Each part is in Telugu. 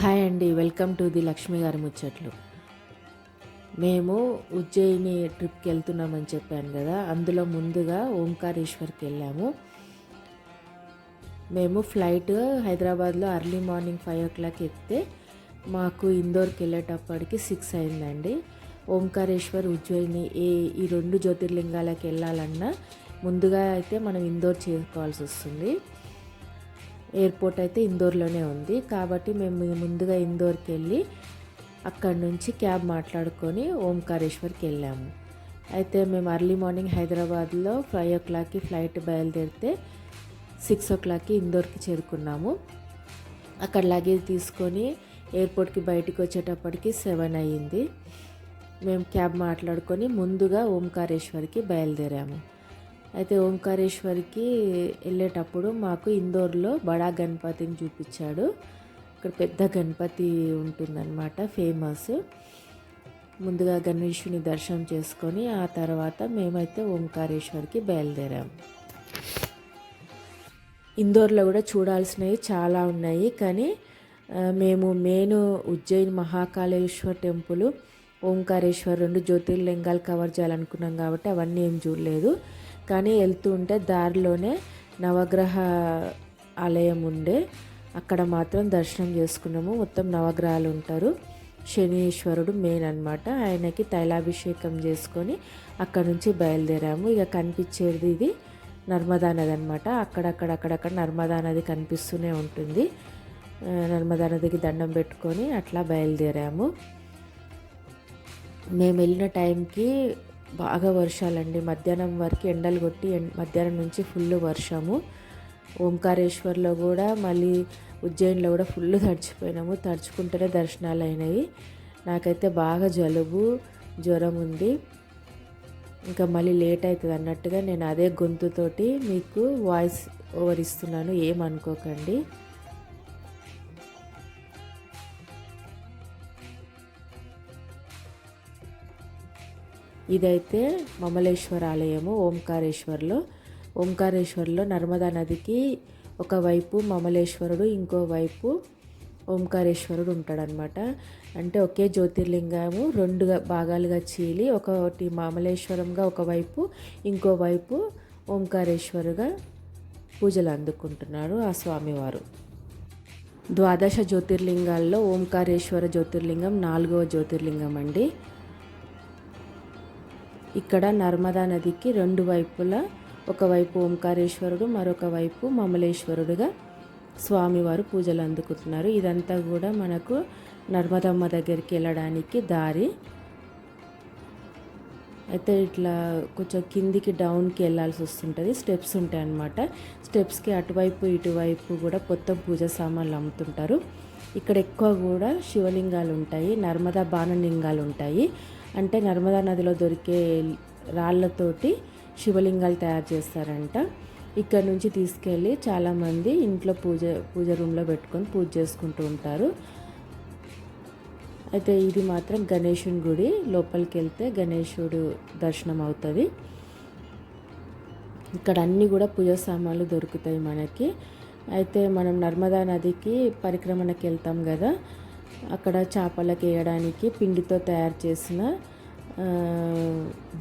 హాయ్ అండి, వెల్కమ్ టు ది లక్ష్మి గారి ముచ్చట్లు. మేము ఉజ్జయిని ట్రిప్కి వెళ్తున్నామని చెప్పాను కదా, అందులో ముందుగా ఓంకారేశ్వర్కి వెళ్ళాము. మేము ఫ్లైట్ హైదరాబాద్లో ఎర్లీ మార్నింగ్ 5 o'clock ఎక్కితే మాకు ఇందోర్కి వెళ్ళేటప్పటికి 6 అయిందండి. ఓంకారేశ్వర్, ఉజ్జయిని ఈ 2 జ్యోతిర్లింగాలకు వెళ్ళాలన్నా ముందుగా అయితే మనం ఇందోర్ చేసుకోవాల్సి వస్తుంది. ఎయిర్పోర్ట్ అయితే ఇందోర్లోనే ఉంది కాబట్టి మేము ముందుగా ఇందోర్కి వెళ్ళి అక్కడి నుంచి క్యాబ్ మాట్లాడుకొని ఓంకారేశ్వర్కి వెళ్ళాము. అయితే మేము ఎర్లీ మార్నింగ్ హైదరాబాద్లో 5 o'clockకి ఫ్లైట్ బయలుదేరితే 6 o'clockకి ఇందోర్కి చేరుకున్నాము. అక్కడ లగేజ్ తీసుకొని ఎయిర్పోర్ట్కి బయటికి వచ్చేటప్పటికి 7 అయ్యింది. మేము క్యాబ్ మాట్లాడుకొని ముందుగా ఓంకారేశ్వర్కి బయలుదేరాము. అయితే ఓంకారేశ్వర్కి వెళ్ళేటప్పుడు మాకు ఇందోర్లో బడా గణపతిని చూపించాడు. ఇక్కడ పెద్ద గణపతి ఉంటుందన్నమాట, ఫేమస్. ముందుగా గణేశుని దర్శనం చేసుకొని ఆ తర్వాత మేమైతే ఓంకారేశ్వర్కి బయలుదేరాము. ఇందోర్లో కూడా చూడాల్సినవి చాలా ఉన్నాయి, కానీ మేము మెయిన్ ఉజ్జయిని మహాకాళేశ్వర్ టెంపుల్, ఓంకారేశ్వర్ 2 జ్యోతిర్లింగాలు కవర్ చేయాలనుకున్నాం కాబట్టి అవన్నీ ఏం చూడలేదు. కానీ వెళ్తూ ఉంటే దారిలోనే నవగ్రహ ఆలయం ఉండే, అక్కడ మాత్రం దర్శనం చేసుకున్నాము. మొత్తం నవగ్రహాలు ఉంటారు. శనీశ్వరుడు మెయిన్ అనమాట. ఆయనకి తైలాభిషేకం చేసుకొని అక్కడ నుంచి బయలుదేరాము. ఇక కనిపించేది ఇది నర్మదా నది అనమాట. అక్కడక్కడ నర్మదా నది కనిపిస్తూనే ఉంటుంది. నర్మదా నదికి దండం పెట్టుకొని అట్లా బయలుదేరాము. మేము వెళ్ళిన టైంకి బాగా వర్షాలండి. మధ్యాహ్నం వరకు ఎండలు కొట్టి మధ్యాహ్నం నుంచి ఫుల్ వర్షము. ఓంకారేశ్వర్లో కూడా మళ్ళీ ఉజ్జయినిలో కూడా ఫుల్ తడిచిపోయినాము. తడుచుకుంటేనే దర్శనాలు అయినాయి. నాకైతే బాగా జలుబు, జ్వరం ఉంది. ఇంకా మళ్ళీ లేట్ అవుతుంది అన్నట్టుగా నేను అదే గొంతుతోటి మీకు వాయిస్ ఓవర్ ఇస్తున్నాను, ఏమనుకోకండి. ఇదైతే మమలేశ్వర ఆలయము ఓంకారేశ్వర్లో నర్మదా నదికి ఒకవైపు మమలేశ్వరుడు, ఇంకోవైపు ఓంకారేశ్వరుడు ఉంటాడనమాట. అంటే ఒకే జ్యోతిర్లింగము 2 భాగాలుగా చీలి ఒకటి మమలేశ్వరంగా ఒకవైపు, ఇంకోవైపు ఓంకారేశ్వరుగా పూజలు అందుకుంటున్నారు ఆ స్వామివారు. ద్వాదశ జ్యోతిర్లింగాల్లో ఓంకారేశ్వర జ్యోతిర్లింగం 4వ జ్యోతిర్లింగం అండి. ఇక్కడ నర్మదా నదికి 2 వైపులా, ఒకవైపు ఓంకారేశ్వరుడు, మరొక వైపు మమలేశ్వరుడుగా స్వామివారు పూజలు అందుకుంటున్నారు. ఇదంతా కూడా మనకు నర్మదమ్మ దగ్గరికి వెళ్ళడానికి దారి. అయితే ఇట్లా కొంచెం కిందికి డౌన్కి వెళ్ళాల్సి వస్తుంటుంది. స్టెప్స్ ఉంటాయి అన్నమాట. స్టెప్స్కి అటువైపు ఇటువైపు కూడా మొత్తం పూజ సామాన్లు అమ్ముతుంటారు. ఇక్కడ ఎక్కువ కూడా శివలింగాలు ఉంటాయి, నర్మదా బాణలింగాలు ఉంటాయి. అంటే నర్మదా నదిలో దొరికే రాళ్ళతోటి శివలింగాలు తయారు చేస్తారంట. ఇక్కడ నుంచి తీసుకెళ్ళి చాలామంది ఇంట్లో పూజ రూమ్లో పెట్టుకొని పూజ చేసుకుంటూ ఉంటారు. అయితే ఇది మాత్రం గణేశుని గుడి. లోపలికి వెళ్తే గణేశుడు దర్శనం అవుతుంది. ఇక్కడ అన్నీ కూడా పూజ సామాన్లు దొరుకుతాయి మనకి. అయితే మనం నర్మదా నదికి పరిక్రమణకి వెళ్తాం కదా, అక్కడ చేపలకు వేయడానికి పిండితో తయారు చేసిన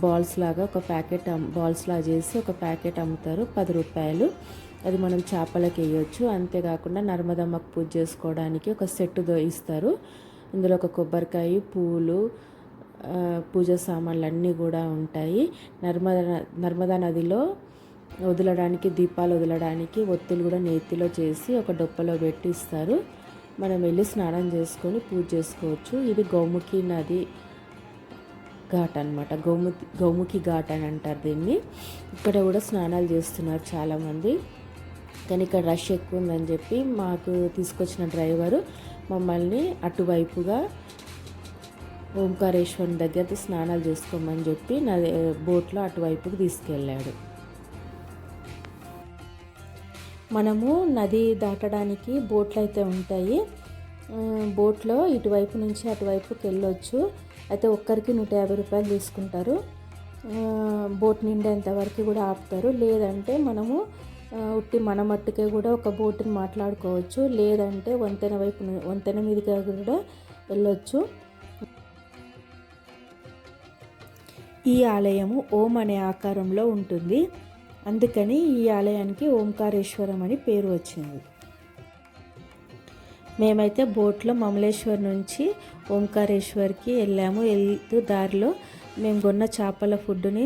బాల్స్ లాగా ఒక ప్యాకెట్ బాల్స్ లాగా చేసి ఒక ప్యాకెట్ అమ్ముతారు, 10 రూపాయలు. అది మనం చేపలకు వేయచ్చు. అంతేకాకుండా నర్మదమ్మకు పూజ చేసుకోవడానికి ఒక సెట్ ఇస్తారు. ఇందులో ఒక కొబ్బరికాయ, పూలు, పూజ సామాన్లు అన్నీ కూడా ఉంటాయి. నర్మదా నదిలో వదలడానికి, దీపాలు వదలడానికి ఒత్తులు కూడా నేతిలో చేసి ఒక డొప్పలో పెట్టి ఇస్తారు. మనం వెళ్ళి స్నానం చేసుకొని పూజ చేసుకోవచ్చు. ఇది గౌముఖి నది ఘాట్ అనమాట. గౌముఖి ఘాట్ అని అంటారు దీన్ని. ఇక్కడ కూడా స్నానాలు చేస్తున్నారు చాలామంది, కానీ ఇక్కడ రష్ ఎక్కువ ఉందని చెప్పి మాకు తీసుకొచ్చిన డ్రైవరు మమ్మల్ని అటువైపుగా ఓంకారేశ్వరుని దగ్గర స్నానాలు చేసుకోమని చెప్పి బోట్లో అటువైపుకి తీసుకెళ్ళాడు. మనము నది దాటడానికి బోట్లు అయితే ఉంటాయి. బోట్లో ఇటువైపు నుంచి అటువైపుకి వెళ్ళొచ్చు. అయితే ఒక్కరికి 150 రూపాయలు తీసుకుంటారు. బోట్ నిండేంత వరకు కూడా ఆపుతారు. లేదంటే మనము ఉట్టి మన మట్టుకే కూడా ఒక బోటుని మాట్లాడుకోవచ్చు, లేదంటే వంతెన మీదుగా కూడా వెళ్ళొచ్చు. ఈ ఆలయము ఓం అనే ఆకారంలో ఉంటుంది, అందుకని ఈ ఆలయానికి ఓంకారేశ్వరం అని పేరు వచ్చింది. మేమైతే బోట్లో మమలేశ్వర్ నుంచి ఓంకారేశ్వర్కి వెళ్ళాము. వెళ్తూ దారిలో మేము కొన్న చేపల ఫుడ్ని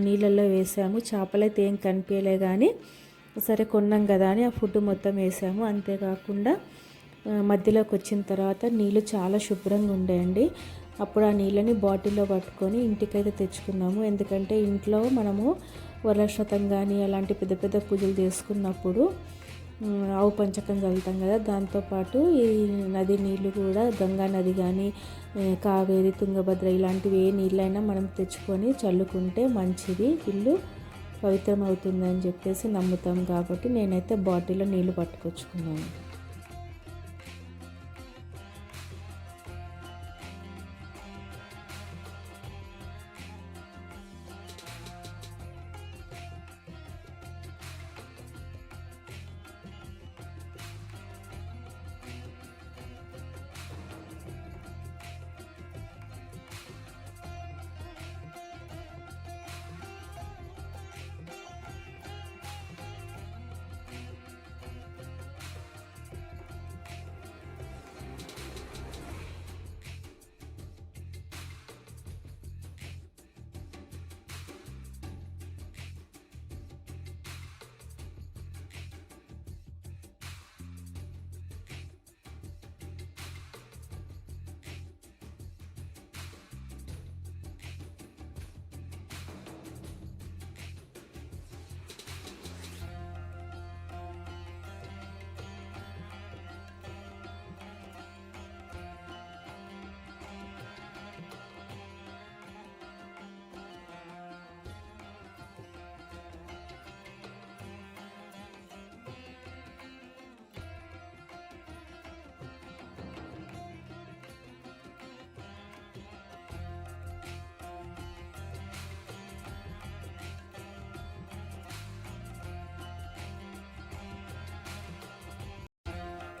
నీళ్ళల్లో వేసాము. చేపలు అయితే ఏం కనిపించలే, కానీ సరే కొన్నాం కదా అని ఆ ఫుడ్ మొత్తం వేసాము. అంతేకాకుండా మధ్యలోకి వచ్చిన తర్వాత నీళ్ళు చాలా శుభ్రంగా ఉండేయండి. అప్పుడు ఆ నీళ్ళని బాటిల్లో పట్టుకొని ఇంటికైతే తెచ్చుకున్నాము. ఎందుకంటే ఇంట్లో మనము వరలక్ష్మతం కానీ అలాంటి పెద్ద పెద్ద పూజలు చేసుకున్నప్పుడు ఆవు పంచకం చల్లుతాం కదా, దాంతోపాటు ఈ నది నీళ్ళు కూడా గంగా నది కానీ కావేరి తుంగభద్ర ఇలాంటివి ఏ నీళ్ళైనా మనం తెచ్చుకొని చల్లుకుంటే మంచిది, ఇల్లు పవిత్రం అవుతుందని చెప్పేసి నమ్ముతాం. కాబట్టి నేనైతే బాటిల్లో నీళ్ళు పట్టుకొచ్చుకున్నాను.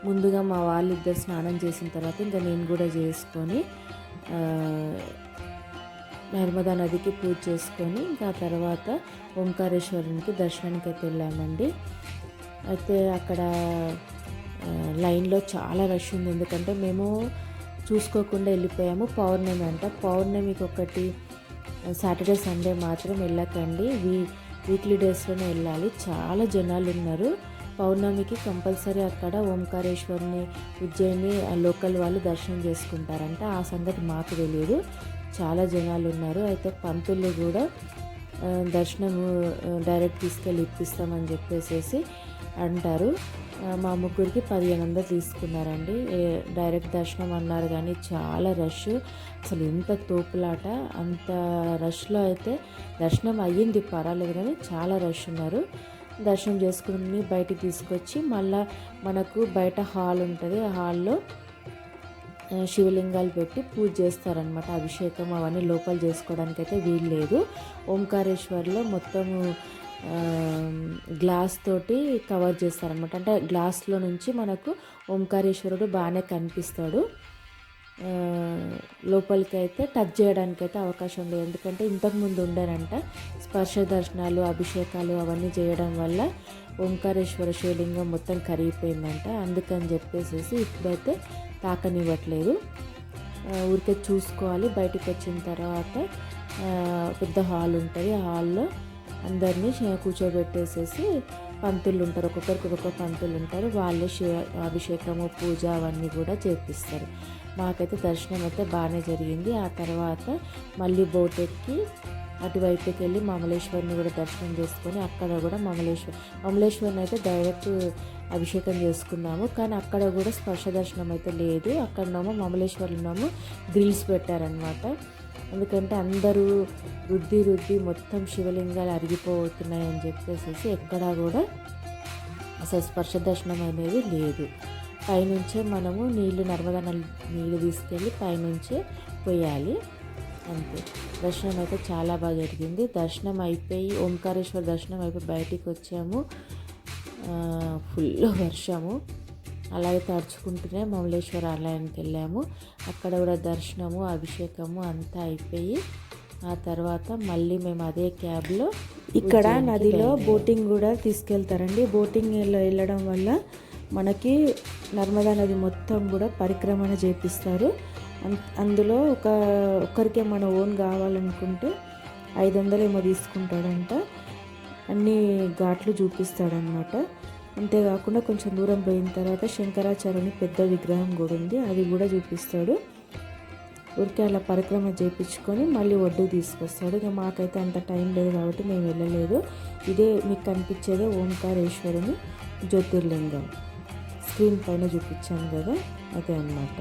ముందుగా మా వాళ్ళిద్దరు స్నానం చేసిన తర్వాత ఇంకా నేను కూడా చేసుకొని నర్మదా నదికి పూజ చేసుకొని ఇంకా తర్వాత ఓంకారేశ్వరునికి దర్శనానికి అయితే వెళ్ళామండి. అయితే అక్కడ లైన్లో చాలా రష్ ఉంది, ఎందుకంటే మేము చూసుకోకుండా వెళ్ళిపోయాము. పౌర్ణమి అంట, పౌర్ణమికి ఒకటి సాటర్డే సండే మాత్రం వెళ్ళకండి, వీక్లీ డేస్లోనే వెళ్ళాలి. చాలా జనాలు ఉన్నారు. పౌర్ణమికి కంపల్సరీ అక్కడ ఓంకారేశ్వరుని ఉజ్జయిని లోకల్ వాళ్ళు దర్శనం చేసుకుంటారంట. ఆ సంగతి మాకు తెలియదు, చాలా జనాలు ఉన్నారు. అయితే పంతులు కూడా దర్శనము డైరెక్ట్ తీసుకెళ్ళి ఇప్పిస్తామని చెప్పేసి అంటారు. మా ముగ్గురికి 1500 తీసుకున్నారండి. డైరెక్ట్ దర్శనం అన్నారు, కానీ చాలా రష్, అసలు ఎంత తోపులాట. అంత రష్లో అయితే దర్శనం అయ్యింది, పర్వాలేదు, కానీ చాలా రష్ ఉన్నారు. దర్శనం చేసుకుని బయటికి తీసుకొచ్చి మళ్ళీ మనకు బయట హాల్ ఉంటుంది, ఆ హాల్లో శివలింగాలు పెట్టి పూజ చేస్తారనమాట. అభిషేకం అవన్నీ లోపల చేసుకోవడానికి అయితే వీలు లేదు. ఓంకారేశ్వర్లో మొత్తము గ్లాస్ తోటి కవర్ చేస్తారనమాట. అంటే గ్లాస్లో నుంచి మనకు ఓంకారేశ్వరుడు బాగానే కనిపిస్తాడు. లోపలికి అయితే టచ్ చేయడానికి అయితే అవకాశం లేదు, ఎందుకంటే ఇంతకుముందు ఉండేనంట స్పర్శ దర్శనాలు అభిషేకాలు అవన్నీ చేయడం వల్ల ఓంకారేశ్వర శివలింగం మొత్తం కరిగిపోయిందంట. అందుకని చెప్పేసి ఇప్పుడైతే తాకనివ్వట్లేదు, ఊరికే చూసుకోవాలి. బయటికి వచ్చిన తర్వాత పెద్ద హాల్ ఉంటుంది, ఆ హాల్లో అందరినీ కూర్చోబెట్టేసేసి పంతులు ఉంటారు, ఒక్కొక్కరికి ఒక్కొక్క పంతులు ఉంటారు, వాళ్ళే అభిషేకము పూజ అవన్నీ కూడా చేపిస్తారు. మాకైతే దర్శనం అయితే బాగానే జరిగింది. ఆ తర్వాత మళ్ళీ బోట్ ఎక్కి అటువైపుకి వెళ్ళి మమలేశ్వరిని కూడా దర్శనం చేసుకొని అక్కడ కూడా మమలేశ్వరిని అయితే డైరెక్ట్ అభిషేకం చేసుకున్నాము. కానీ అక్కడ కూడా స్పర్శ దర్శనం అయితే లేదు. అక్కడనేమో మమలేశ్వరిలోనేమో గ్రిల్స్ పెట్టారనమాట. ఎందుకంటే అందరూ రుద్ది మొత్తం శివలింగాలు అరిగిపోతున్నాయని చెప్పేసి ఎక్కడా కూడా అసలు స్పర్శ దర్శనం అనేది లేదు. పైనుంచే మనము నర్మదా నీళ్ళు తీసుకెళ్ళి పైనుంచే పోయాలి అంతే. దర్శనం అయితే చాలా బాగా జరిగింది. దర్శనం అయిపోయి ఓంకారేశ్వర దర్శనం అయిపోయి బయటికి వచ్చాము. ఫుల్ వర్షము. అలాగే తడుచుకుంటూనే మమలేశ్వర ఆలయానికి వెళ్ళాము. అక్కడ కూడా దర్శనము, అభిషేకము అంతా అయిపోయి ఆ తర్వాత మళ్ళీ మేము అదే క్యాబ్లో ఇక్కడ నదిలో బోటింగ్ కూడా తీసుకెళ్తారండి. బోటింగ్ వెళ్ళడం వల్ల మనకి నర్మదా నది మొత్తం కూడా పరిక్రమణ చేపిస్తారు. అందులో ఒక్కరికే మన ఓన్ కావాలనుకుంటే 500 ఏమో తీసుకుంటాడంట. అన్ని ఘాట్లు చూపిస్తాడనమాట. అంతేకాకుండా కొంచెం దూరం పోయిన తర్వాత శంకరాచార్యుని పెద్ద విగ్రహం కూడా ఉంది, అది కూడా చూపిస్తాడు. ఊరికే అలా పరిక్రమ చేయించుకొని మళ్ళీ ఒడ్డు తీసుకొస్తాడు. ఇక మాకైతే అంత టైం లేదు కాబట్టి మేము వెళ్ళలేదు. ఇదే మీకు కనిపించేదే ఓంకారేశ్వరుని జ్యోతిర్లింగం, స్క్రీన్ పైన చూపించాను కదా, అదే అన్నమాట.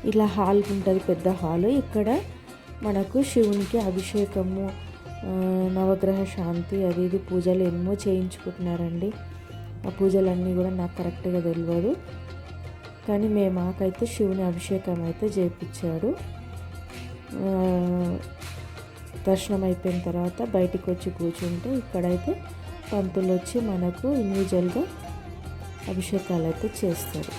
ఇలా హాల్ ఉంటుంది, పెద్ద హాలు. ఇక్కడ మనకు శివునికి అభిషేకము, నవగ్రహ శాంతి, అది ఇది పూజలు ఎన్నో చేయించుకుంటున్నారండి. ఆ పూజలన్నీ కూడా నాకు కరెక్ట్గా తెలియదు, కానీ మాకైతే శివుని అభిషేకం అయితే చేయించాడు. దర్శనం అయిపోయిన తర్వాత బయటికి వచ్చి కూర్చుంటే ఇక్కడైతే పంతులు వచ్చి మనకు ఇండివిజువల్గా అభిషేకాలు అయితే చేస్తారు.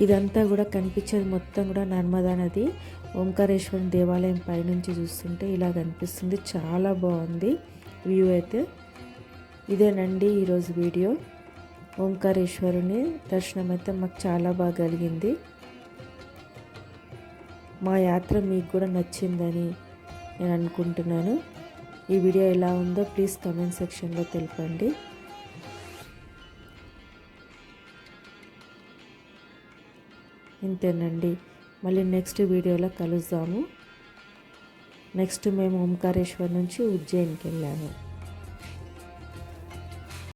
ఇదంతా కూడా కనిపించేది మొత్తం కూడా నర్మదా నది. ఓంకారేశ్వరుని దేవాలయం పైనుంచి చూస్తుంటే ఇలా కనిపిస్తుంది. చాలా బాగుంది వ్యూ అయితే. ఇదేనండి ఈరోజు వీడియో. ఓంకారేశ్వరుని దర్శనం అయితే మాకు చాలా బాగా కలిగింది. మా యాత్ర మీకు కూడా నచ్చిందని నేను అనుకుంటున్నాను. ఈ వీడియో ఎలా ఉందో ప్లీజ్ కామెంట్ సెక్షన్లో తెలపండి. ఇంతేనండి, మళ్ళీ నెక్స్ట్ వీడియోలో కలుద్దాము. నెక్స్ట్ మేము ఓంకారేశ్వర్ నుంచి ఉజ్జయిన్కి వెళ్ళాము.